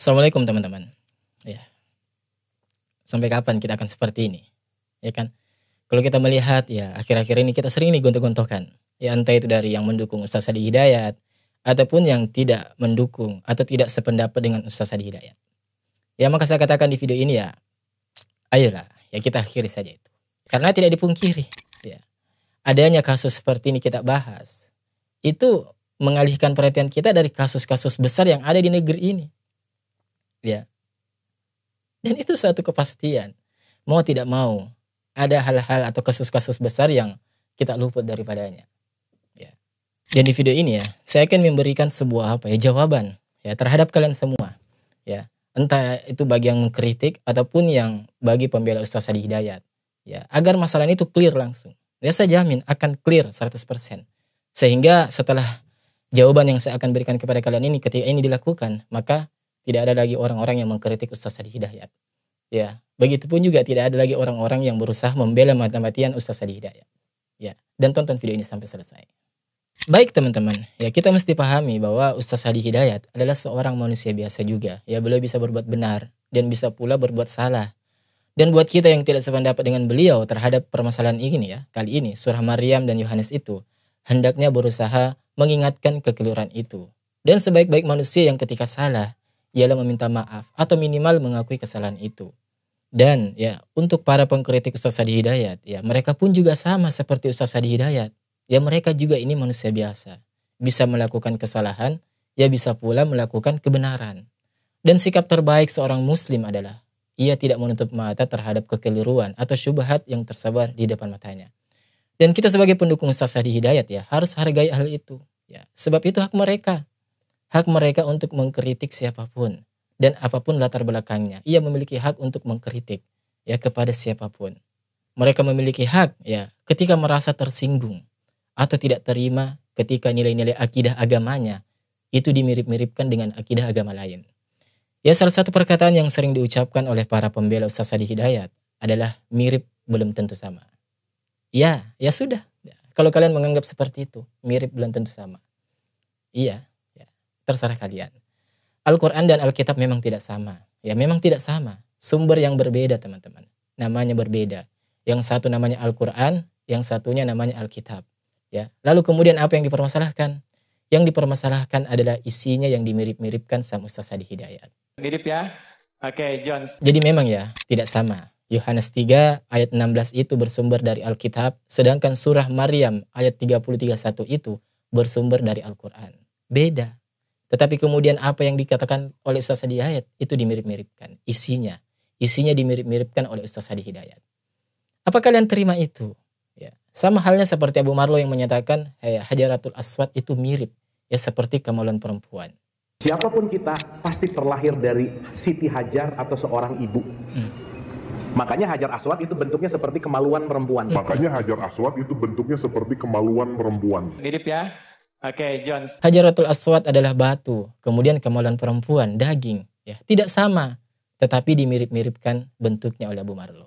Assalamualaikum teman-teman. Ya, sampai kapan kita akan seperti ini? Ya kan? Kalau kita melihat ya akhir-akhir ini kita sering nih gontok-gontokan. Ya entah itu dari yang mendukung Ustaz Adi Hidayat ataupun yang tidak mendukung atau tidak sependapat dengan Ustaz Adi Hidayat. Ya maka saya katakan di video ini ya, ayolah ya kita akhiri saja itu. Karena tidak dipungkiri ya, adanya kasus seperti ini kita bahas itu mengalihkan perhatian kita dari kasus-kasus besar yang ada di negeri ini. Ya. Dan itu suatu kepastian. Mau tidak mau, ada hal-hal atau kasus-kasus besar yang kita luput daripadanya. Ya. Dan di video ini ya, saya akan memberikan sebuah jawaban ya terhadap kalian semua. Ya. Entah itu bagi yang mengkritik ataupun yang bagi pembela Ustaz Adi Hidayat. Ya, agar masalah ini tuh clear langsung. Ya saya jamin akan clear 100%. Sehingga setelah jawaban yang saya akan berikan kepada kalian ini ketika ini dilakukan, maka tidak ada lagi orang-orang yang mengkritik Ustaz Adi Hidayat. Ya, begitupun juga tidak ada lagi orang-orang yang berusaha membela mati-matian Ustaz Adi Hidayat. Ya, dan tonton video ini sampai selesai. Baik teman-teman, ya kita mesti pahami bahwa Ustaz Adi Hidayat adalah seorang manusia biasa juga. Ya, beliau bisa berbuat benar dan bisa pula berbuat salah. Dan buat kita yang tidak sependapat dengan beliau terhadap permasalahan ini ya, kali ini surah Maryam dan Yohanes itu hendaknya berusaha mengingatkan kekeliruan itu. Dan sebaik-baik manusia yang ketika salah ialah meminta maaf atau minimal mengakui kesalahan itu. Dan ya untuk para pengkritik Ustaz Adi Hidayat ya mereka pun juga sama seperti Ustaz Adi Hidayat. Ya mereka juga ini manusia biasa. Bisa melakukan kesalahan, ya bisa pula melakukan kebenaran. Dan sikap terbaik seorang muslim adalah ia tidak menutup mata terhadap kekeliruan atau syubhat yang tersebar di depan matanya. Dan kita sebagai pendukung Ustaz Adi Hidayat ya harus hargai hal itu. Ya, sebab itu hak mereka. Hak mereka untuk mengkritik siapapun dan apapun latar belakangnya. Ia memiliki hak untuk mengkritik ya kepada siapapun. Mereka memiliki hak ya ketika merasa tersinggung atau tidak terima ketika nilai-nilai akidah agamanya itu dimirip-miripkan dengan akidah agama lain. Ya salah satu perkataan yang sering diucapkan oleh para pembela Ustaz Adi Hidayat adalah mirip belum tentu sama. Ya sudah. Ya, kalau kalian menganggap seperti itu, mirip belum tentu sama. Iya. Terserah kalian. Al-Quran dan Alkitab memang tidak sama. Ya memang tidak sama. Sumber yang berbeda teman-teman. Namanya berbeda. Yang satu namanya Al-Quran, yang satunya namanya Alkitab. Ya. Lalu kemudian apa yang dipermasalahkan? Yang dipermasalahkan adalah isinya yang dimirip-miripkan sama Ustaz Adi Hidayat. Mirip ya? Oke, John. Jadi memang ya tidak sama. Yohanes 3 ayat 16 itu bersumber dari Alkitab. Sedangkan surah Maryam ayat 30-31 itu bersumber dari Al-Quran. Beda. Tetapi kemudian apa yang dikatakan oleh Ustaz Adi Hidayat itu dimirip-miripkan. Isinya dimirip-miripkan oleh Ustaz Adi Hidayat. Apa kalian terima itu? Ya. Sama halnya seperti Abu Marlo yang menyatakan Hajaratul Aswad itu mirip. Ya seperti kemaluan perempuan. Siapapun kita pasti terlahir dari Siti Hajar atau seorang ibu. Makanya Hajar Aswad itu bentuknya seperti kemaluan perempuan. Mirip ya? Oke, John. Hajaratul Aswad adalah batu, kemudian kemaluan perempuan, daging. Ya, tidak sama, tetapi dimirip-miripkan bentuknya oleh Abu Marlo.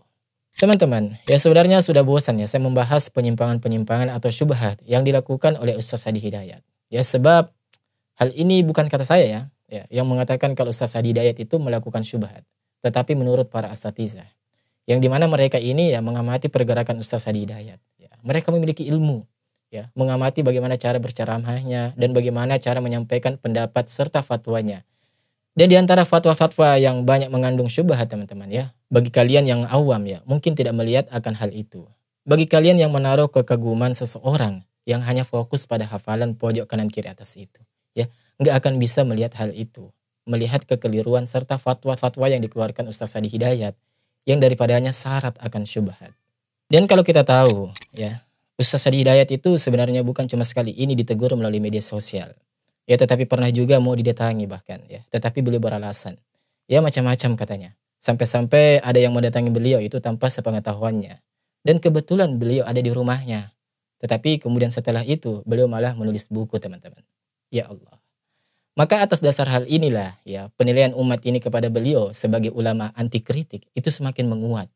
Teman-teman, ya sebenarnya sudah bosan ya saya membahas penyimpangan-penyimpangan atau syubhat yang dilakukan oleh Ustaz Adi Hidayat. Ya sebab hal ini bukan kata saya ya yang mengatakan kalau Ustaz Adi Hidayat itu melakukan syubhat, tetapi menurut para asatizah. Yang dimana mereka ini ya mengamati pergerakan Ustaz Adi Hidayat. Ya, mereka memiliki ilmu. Ya, mengamati bagaimana cara berceramahnya dan bagaimana cara menyampaikan pendapat serta fatwanya. Dan di antara fatwa-fatwa yang banyak mengandung syubhat teman-teman ya, bagi kalian yang awam ya, mungkin tidak melihat akan hal itu. Bagi kalian yang menaruh kekaguman seseorang yang hanya fokus pada hafalan pojok kanan kiri atas itu, ya, nggak akan bisa melihat hal itu. Melihat kekeliruan serta fatwa-fatwa yang dikeluarkan Ustaz Adi Hidayat yang daripadanya syarat akan syubhat. Dan kalau kita tahu ya, Ustaz Adi Hidayat itu sebenarnya bukan cuma sekali ini ditegur melalui media sosial. Ya tetapi pernah juga mau didatangi bahkan ya. Tetapi beliau beralasan. Ya macam-macam katanya. Sampai-sampai ada yang mendatangi beliau itu tanpa sepengetahuannya. Dan kebetulan beliau ada di rumahnya. Tetapi kemudian setelah itu beliau malah menulis buku teman-teman. Ya Allah. Maka atas dasar hal inilah ya penilaian umat ini kepada beliau sebagai ulama anti kritik itu semakin menguat.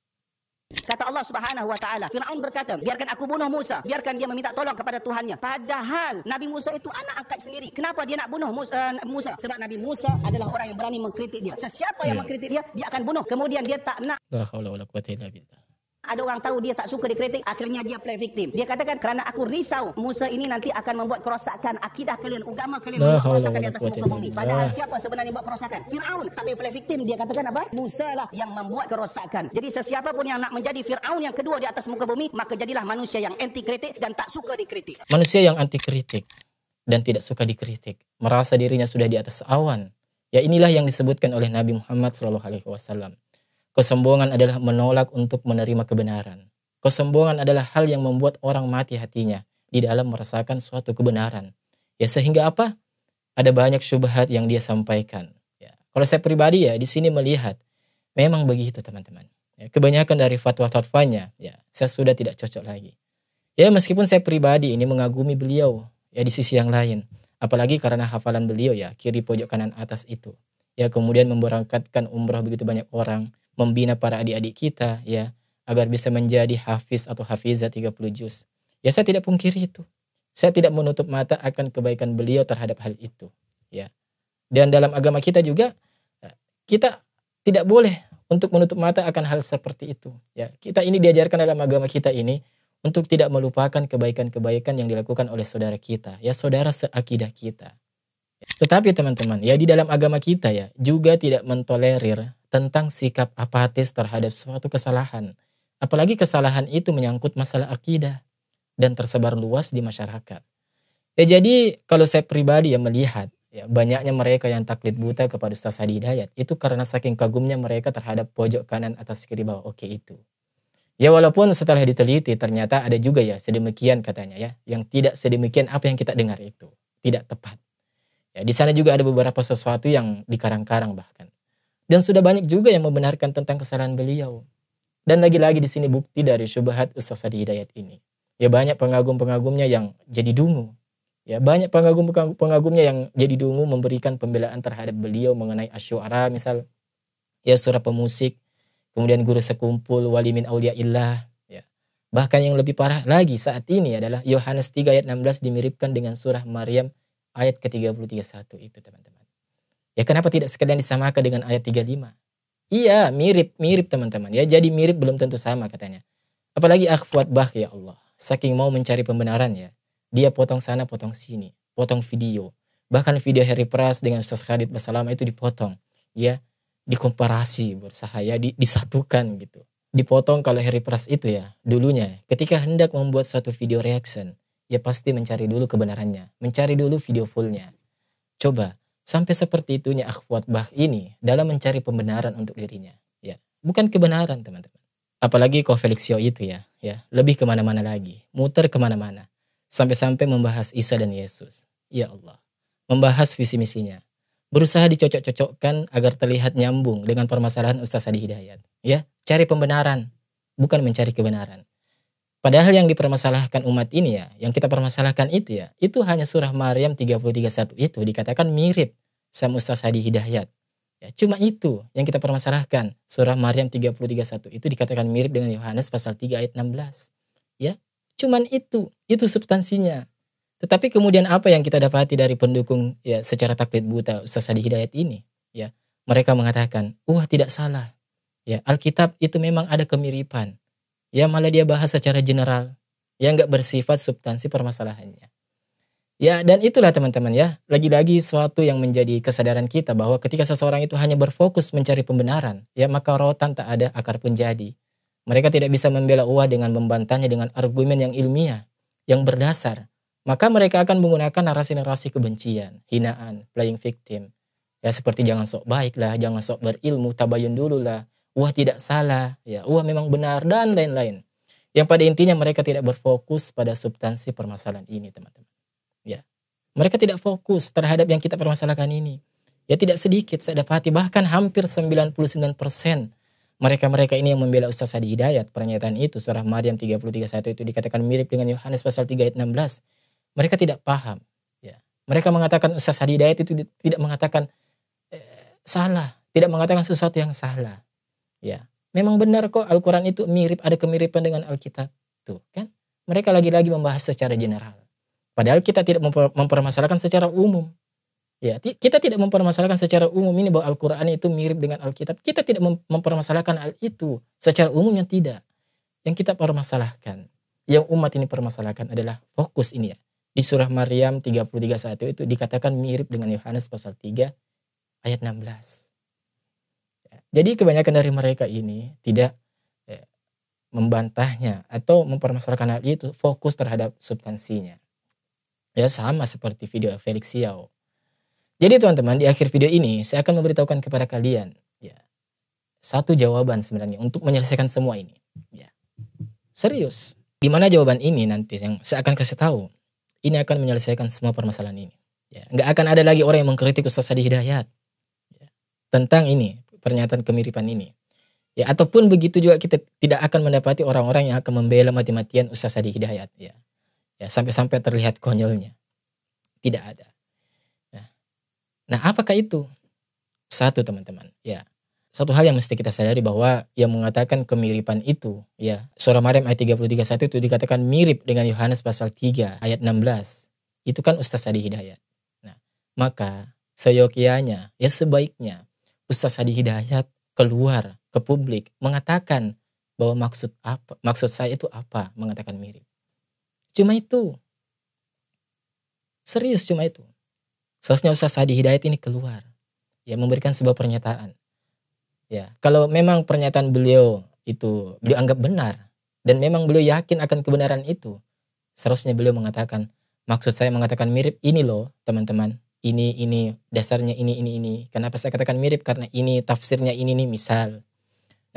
Kata Allah Subhanahu wa taala, Firaun berkata, biarkan aku bunuh Musa, biarkan dia meminta tolong kepada Tuhannya. Padahal Nabi Musa itu anak angkat sendiri. Kenapa dia nak bunuh Musa? Sebab Nabi Musa adalah orang yang berani mengkritik dia. Sesiapa yang mengkritik dia, dia akan bunuh. Kemudian dia tak nak La haula wala quwwata illa billah. ada orang tahu dia tak suka dikritik, akhirnya dia play victim. Dia katakan, kerana aku risau Musa ini nanti akan membuat kerosakan akidah kalian, agama kalian, membuat kerosakan di atas muka bumi. Padahal siapa sebenarnya buat kerosakan? Firaun. Tapi play victim, dia katakan apa? Musa lah yang membuat kerosakan. Jadi sesiapa pun yang nak menjadi Firaun yang kedua di atas muka bumi, maka jadilah manusia yang anti kritik dan tak suka dikritik. Manusia yang anti kritik dan tidak suka dikritik, merasa dirinya sudah di atas awan. Ya, inilah yang disebutkan oleh Nabi Muhammad SAW. Kesombongan adalah menolak untuk menerima kebenaran. Kesombongan adalah hal yang membuat orang mati hatinya di dalam merasakan suatu kebenaran. Ya, sehingga apa? Ada banyak syubhat yang dia sampaikan. Ya, kalau saya pribadi ya di sini melihat memang begitu teman-teman. Ya, kebanyakan dari fatwa-fatwanya ya saya sudah tidak cocok lagi. Ya, meskipun saya pribadi ini mengagumi beliau ya di sisi yang lain. Apalagi karena hafalan beliau ya kiri pojok kanan atas itu. Ya, kemudian memberangkatkan umrah begitu banyak orang, membina para adik-adik kita ya agar bisa menjadi hafiz atau hafizah 30 juz. Ya, saya tidak pungkiri itu. Saya tidak menutup mata akan kebaikan beliau terhadap hal itu ya. Dan dalam agama kita juga kita tidak boleh untuk menutup mata akan hal seperti itu ya. Kita ini diajarkan dalam agama kita ini untuk tidak melupakan kebaikan-kebaikan yang dilakukan oleh saudara kita ya, saudara seakidah kita. Tetapi teman-teman ya di dalam agama kita ya juga tidak mentolerir tentang sikap apatis terhadap suatu kesalahan. Apalagi kesalahan itu menyangkut masalah akidah dan tersebar luas di masyarakat. Ya, jadi kalau saya pribadi ya melihat ya banyaknya mereka yang taklid buta kepada Ustaz Hadi Hidayat itu karena saking kagumnya mereka terhadap pojok kanan atas kiri bawah. Oke itu. Ya, walaupun setelah diteliti ternyata ada juga ya sedemikian katanya ya yang tidak sedemikian apa yang kita dengar itu. Tidak tepat. Ya, di sana juga ada beberapa sesuatu yang dikarang-karang bahkan. Dan sudah banyak juga yang membenarkan tentang kesalahan beliau. Dan lagi-lagi di sini bukti dari syubhat Ustaz Hadi Hidayat ini. Ya, banyak pengagum-pengagumnya yang jadi dungu. Ya, banyak pengagum-pengagumnya yang jadi dungu memberikan pembelaan terhadap beliau mengenai asyuara misal. Ya, surah pemusik. Kemudian guru sekumpul, wali min auliyaillah. Ya. Bahkan yang lebih parah lagi saat ini adalah Yohanes 3 ayat 16 dimiripkan dengan surah Maryam ayat ke-30-31 itu teman-teman. Ya, kenapa tidak sekalian disamakan dengan ayat 35? Iya, mirip teman-teman. Ya, jadi mirip belum tentu sama katanya. Apalagi Akhwat Bah ya Allah. Saking mau mencari pembenaran ya. Dia potong sana, potong sini. Potong video. Bahkan video Harry Pras dengan Ustaz Khalid Basalamah itu dipotong. Ya, dikomparasi berusaha ya disatukan gitu. Dipotong kalau Harry Pras itu ya dulunya ketika hendak membuat suatu video reaction. Ya pasti mencari dulu kebenarannya. Mencari dulu video fullnya. Coba. Sampai seperti itunya Akhwat Bah ini dalam mencari pembenaran untuk dirinya. Ya, bukan kebenaran teman-teman. Apalagi Ko Felixio itu ya, lebih kemana-mana lagi, muter kemana-mana, sampai-sampai membahas Isa dan Yesus. Ya Allah, membahas visi misinya, berusaha dicocok-cocokkan agar terlihat nyambung dengan permasalahan Ustaz Hadi Hidayat. Ya, cari pembenaran, bukan mencari kebenaran. Padahal yang dipermasalahkan umat ini ya, yang kita permasalahkan itu ya, itu hanya surah Maryam 30-31 itu dikatakan mirip sama Ustaz Hadi Hidayat. Ya, cuma itu yang kita permasalahkan. Surah Maryam 30-31 itu dikatakan mirip dengan Yohanes pasal 3 ayat 16. Ya, cuman itu substansinya. Tetapi kemudian apa yang kita dapati dari pendukung ya secara taklid buta Ustaz Hadi Hidayat ini? Ya, mereka mengatakan, wah tidak salah. Ya, Alkitab itu memang ada kemiripan. Ya, malah dia bahas secara general. Ya, nggak bersifat substansi permasalahannya. Ya, dan itulah teman-teman ya. Lagi-lagi suatu yang menjadi kesadaran kita bahwa ketika seseorang itu hanya berfokus mencari pembenaran, ya maka rotan tak ada, akar pun jadi. Mereka tidak bisa membela uah dengan membantahnya dengan argumen yang ilmiah, yang berdasar. Maka mereka akan menggunakan narasi-narasi kebencian, hinaan, playing victim. Ya, seperti jangan sok baik lah, jangan sok berilmu, tabayun dulu lah. Wah tidak salah, ya wah memang benar dan lain-lain. Yang pada intinya mereka tidak berfokus pada substansi permasalahan ini teman-teman. Ya, mereka tidak fokus terhadap yang kita permasalahkan ini. Ya tidak sedikit saya dapati bahkan hampir 99% mereka ini yang membela Ustaz Hadi Hidayat. Pernyataan itu surah Maryam 30-31 itu dikatakan mirip dengan Yohanes pasal 3 ayat 16. Mereka tidak paham. Ya, mereka mengatakan Ustaz Hadi Hidayat itu tidak mengatakan salah, tidak mengatakan sesuatu yang salah. Ya, memang benar kok Al-Quran itu mirip, ada kemiripan dengan Alkitab. Tuh kan, mereka lagi-lagi membahas secara general. Padahal kita tidak mempermasalahkan secara umum. Ya, kita tidak mempermasalahkan secara umum ini bahwa Al-Quran itu mirip dengan Alkitab. Kita tidak mempermasalahkan hal itu secara umum, yang tidak. Yang kita permasalahkan, yang umat ini permasalahkan adalah fokus ini ya. Di surah Maryam 33:1 itu dikatakan mirip dengan Yohanes pasal 3 ayat 16. Ya, jadi kebanyakan dari mereka ini tidak membantahnya atau mempermasalahkan hal itu, fokus terhadap substansinya. Ya, sama seperti video Felix Xiao. Jadi teman-teman, di akhir video ini saya akan memberitahukan kepada kalian ya, satu jawaban sebenarnya untuk menyelesaikan semua ini. Ya. Serius. Gimana jawaban ini nanti yang saya akan kasih tahu. Ini akan menyelesaikan semua permasalahan ini. Ya, nggak akan ada lagi orang yang mengkritik Ustaz Sadi Hidayat ya, tentang ini, pernyataan kemiripan ini. Ya, ataupun begitu juga kita tidak akan mendapati orang-orang yang akan membela mati-matian Ustaz Sadi Hidayat. Ya, sampai-sampai terlihat konyolnya. Tidak ada. Nah, apakah itu? Satu teman-teman, ya. Satu hal yang mesti kita sadari bahwa yang mengatakan kemiripan itu, ya, surah Maryam ayat 33:1 itu dikatakan mirip dengan Yohanes pasal 3 ayat 16. Itu kan Ustaz Sadi Hidayat. Nah, maka seyogyanya, ya sebaiknya Ustaz Sadi Hidayat keluar ke publik mengatakan bahwa maksud saya itu apa mengatakan mirip. Cuma itu. Serius cuma itu. Seharusnya Ustaz Sadi Hidayat ini keluar, ya, memberikan sebuah pernyataan. Ya, kalau memang pernyataan beliau itu beliau anggap benar dan memang beliau yakin akan kebenaran itu, seharusnya beliau mengatakan, maksud saya mengatakan mirip ini loh, teman-teman. Ini dasarnya ini. Kenapa saya katakan mirip? Karena ini tafsirnya ini nih, misal.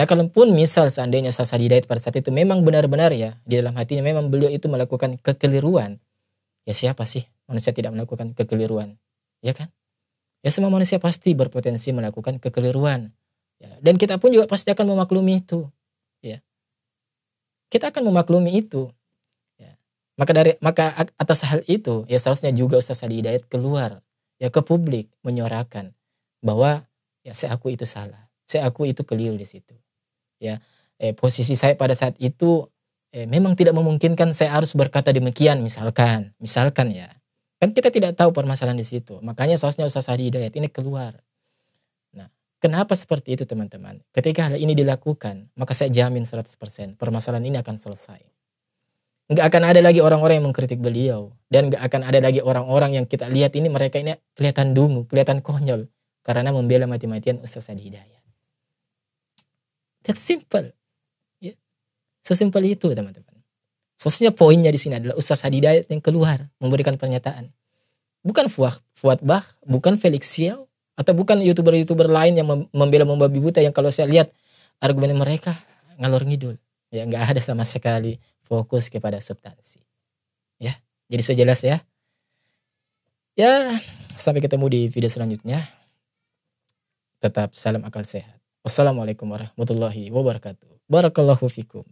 Nah, kalaupun misal seandainya Ustaz Sadi Hidayat pada saat itu memang benar-benar ya di dalam hatinya memang beliau itu melakukan kekeliruan. Ya, siapa sih manusia tidak melakukan kekeliruan? Ya kan? Ya, semua manusia pasti berpotensi melakukan kekeliruan. Ya, dan kita pun juga pasti akan memaklumi itu. Ya. Kita akan memaklumi itu. Ya. Maka atas hal itu, ya seharusnya juga Ustaz Sadi Hidayat keluar ya ke publik menyuarakan bahwa ya saya akui itu salah. Saya akui itu keliru di situ. Ya, posisi saya pada saat itu memang tidak memungkinkan saya harus berkata demikian, misalkan ya. Kan kita tidak tahu permasalahan di situ. Makanya seharusnya Ustaz Sadi Hidayat ini keluar. Nah, kenapa seperti itu teman-teman? Ketika hal ini dilakukan, maka saya jamin 100% permasalahan ini akan selesai. Nggak akan ada lagi orang-orang yang mengkritik beliau. Dan nggak akan ada lagi orang-orang yang kita lihat ini, mereka ini kelihatan dungu, kelihatan konyol. Karena membela mati-matian Ustaz Sadi Hidayat. That's simple. Ya. Sesimpel itu teman-teman. Seharusnya poinnya di sini adalah Ustaz Sadi Hidayat yang keluar memberikan pernyataan. Bukan Fuad Bah, bukan Felix Xiao, atau bukan YouTuber-YouTuber lain yang membela membabi buta yang kalau saya lihat argumen mereka ngalor ngidul. Ya, nggak ada sama sekali fokus kepada substansi. Ya, jadi sudah jelas ya. Ya, sampai ketemu di video selanjutnya. Tetap salam akal sehat. Wassalamualaikum warahmatullahi wabarakatuh. Barakallahu fikum.